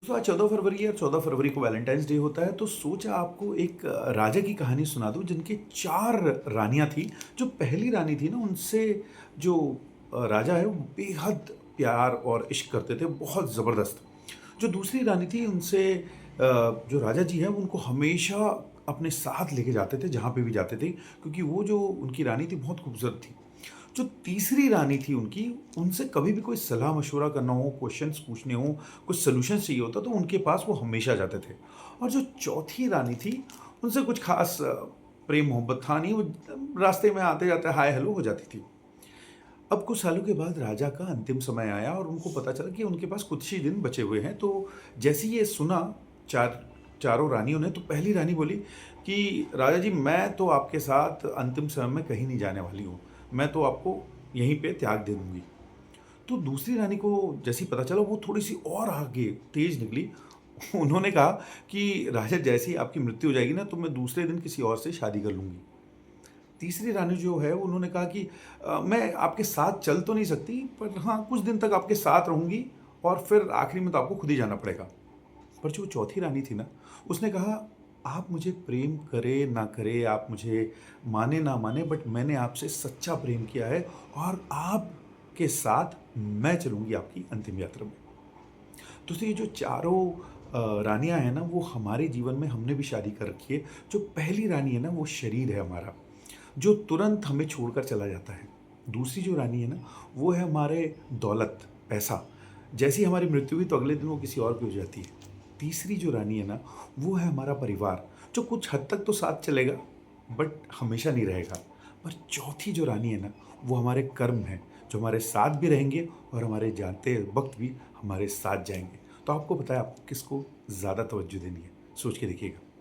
तो आज 14 फरवरी है, 14 फरवरी को वैलेंटाइन्स डे होता है, तो सोचा आपको एक राजा की कहानी सुना दूँ जिनके 4 रानियाँ थी। जो पहली रानी थी ना, उनसे जो राजा है वो बेहद प्यार और इश्क करते थे, बहुत ज़बरदस्त। जो दूसरी रानी थी उनसे जो राजा जी हैं वो उनको हमेशा अपने साथ लेके जाते थे, जहाँ पे भी जाते थे, क्योंकि वो जो उनकी रानी थी बहुत खूबसूरत थी। जो तीसरी रानी थी उनकी, उनसे कभी भी कोई सलाह-मशवरा करना हो, क्वेश्चन्स पूछने हों, कुछ सॉल्यूशंस चाहिए होता तो उनके पास वो हमेशा जाते थे। और जो चौथी रानी थी, उनसे कुछ ख़ास प्रेम-मोहब्बत था नहीं, वो रास्ते में आते-जाते हाय हेलो हो जाती थी। अब कुछ सालों के बाद राजा का अंतिम समय आया और उनको पता चला कि उनके पास कुछ ही दिन बचे हुए हैं। तो जैसे ही ये सुना चार चारों रानियों ने, तो पहली रानी बोली कि राजा जी, मैं तो आपके साथ अंतिम समय में कहीं नहीं जाने वाली हूँ। मैं तो आपको यहीं पे त्याग दे दूँगी। तो दूसरी रानी को जैसे ही पता चला, वो थोड़ी-सी और आगे तेज़ निकली। उन्होंने कहा कि राजा, जैसे ही आपकी मृत्यु हो जाएगी ना, तो मैं दूसरे दिन किसी और से शादी कर लूँगी। तीसरी रानी जो है उन्होंने कहा कि मैं आपके साथ चल तो नहीं सकती, पर हाँ, कुछ दिन तक आपके साथ रहूँगी और फिर आखिरी में तो आपको खुद ही जाना पड़ेगा। पर जो चौथी रानी थी ना, उसने कहा, आप मुझे प्रेम करे ना करे, आप मुझे माने ना माने, बट मैंने आपसे सच्चा प्रेम किया है और आपके साथ मैं चलूँगी आपकी अंतिम यात्रा में। तो ये जो चारों रानियाँ हैं ना, वो हमारे जीवन में हमने भी शादी कर रखी है। जो पहली रानी है ना, वो शरीर है हमारा, जो तुरंत हमें छोड़कर चला जाता है। दूसरी जो रानी है ना, वो है हमारे दौलत, पैसा। जैसे ही हमारी मृत्यु हुई तो अगले दिन वो किसी और की हो जाती है। तीसरी जो रानी है ना, वो है हमारा परिवार, जो कुछ हद तक तो साथ चलेगा, बट हमेशा नहीं रहेगा। पर चौथी जो रानी है ना, वो हमारे कर्म हैं, जो हमारे साथ भी रहेंगे और हमारे जाते वक़्त भी हमारे साथ जाएँगे। तो आपको पता है आपको किसको ज़्यादा तवज्जो देनी है? सोच के देखिएगा।